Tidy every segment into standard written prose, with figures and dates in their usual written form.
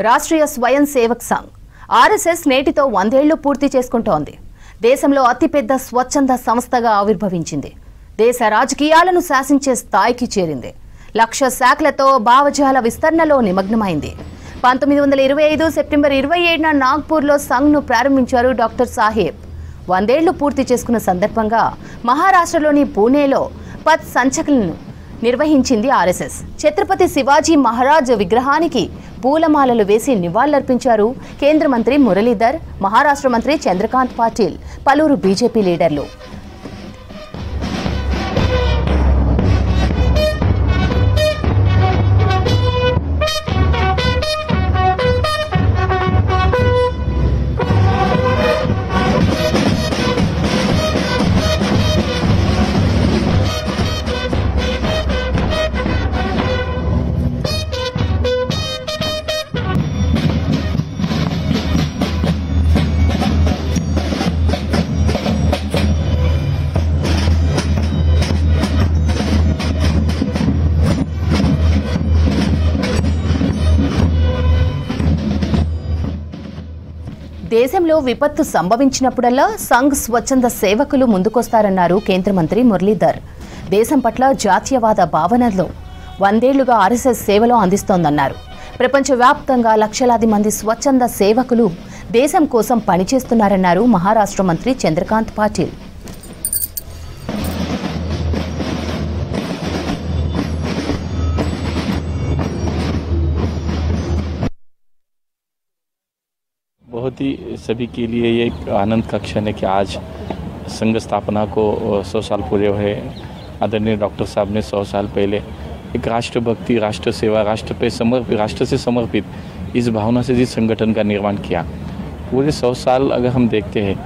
రాష్ట్రీయ స్వయం సేవక్ సంఘ్ ఆర్ఎస్ఎస్ నేటితో 100 ఏళ్లు పూర్తి చేసుకుంటోంది. దేశంలో అతిపెద్ద స్వచ్ఛంద సంస్థగా ఆవిర్భవించింది. దేశ రాజకీయాలను శాసించే స్థాయికి చేరింది. లక్ష శాఖలతో భావజాల విస్తరణలో నిమగ్నమైంది. 1925 సెప్టెంబర్ 27న నాగ్పూర్లో సంఘ్ను ప్రారంభించారు డాక్టర్ సాహెబ్. 100 ఏళ్లు పూర్తి చేసుకున్న సందర్భంగా మహారాష్ట్రలోని పూణేలో పథ్ సంచలనం నిర్వహించింది ఆర్ఎస్ఎస్. ఛత్రపతి శివాజీ మహారాజ్ విగ్రహానికి పూలమాలలు వేసి నివాళులర్పించారు కేంద్ర మంత్రి మురళీధర్, మహారాష్ట్ర మంత్రి చంద్రకాంత్ పాటిల్, పలువురు బీజేపీ లీడర్లు. దేశంలో విపత్తు సంభవించినప్పుడల్లా సంఘ్ స్వచ్ఛంద సేవకులు ముందుకొస్తారన్నారు కేంద్ర మంత్రి మురళీధర్. దేశం పట్ల జాతీయవాద భావనలో 100 ఏళ్లుగా ఆర్ఎస్ఎస్ సేవలో అందిస్తోందన్నారు. ప్రపంచవ్యాప్తంగా లక్షలాది మంది స్వచ్ఛంద సేవకులు దేశం కోసం పనిచేస్తున్నారన్నారు మహారాష్ట్ర మంత్రి చంద్రకాంత్ పాటిల్. बहुत ही सभी के लिए ये एक आनंद का क्षण है कि आज संघ स्थापना को 100 साल पूरे हुए। आदरणीय डॉक्टर साहब ने 100 साल पहले एक राष्ट्रभक्ति, राष्ट्र सेवा, राष्ट्र से समर्पित इस भावना से जिस संगठन का निर्माण किया, पूरे 100 साल अगर हम देखते हैं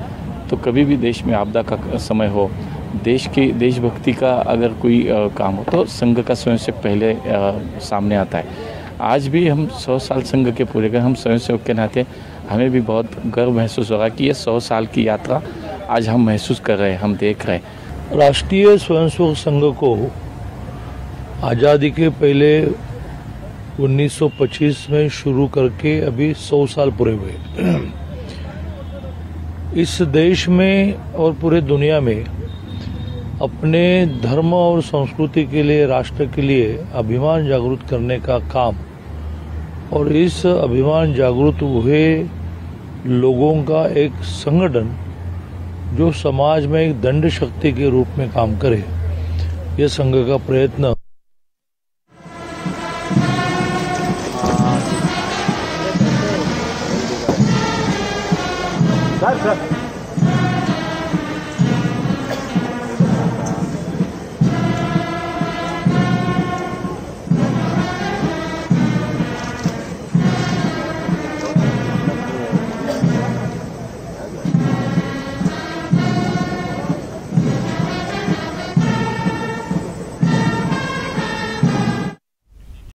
तो कभी भी देश में आपदा का समय हो, देशभक्ति का अगर कोई काम हो तो संघ का स्वयंसेवक पहले सामने आता है। आज भी हम 100 साल संघ के पूरे कर हम स्वयंसेवक के नाते हमें भी बहुत गर्व महसूस हो रहा है कि ये 100 साल की यात्रा आज हम महसूस कर रहे हैं, हम देख रहे हैं। राष्ट्रीय स्वयंसेवक संघ को आज़ादी के पहले 1925 में शुरू करके अभी 100 साल पूरे हुए। इस देश में और पूरे दुनिया में अपने धर्म और संस्कृति के लिए, राष्ट्र के लिए अभिमान जागृत करने का काम और इस अभिमान जागृत हुए लोगों का एक संगठन जो समाज में एक दंड शक्ति के रूप में काम करे, ये संघ का प्रयत्न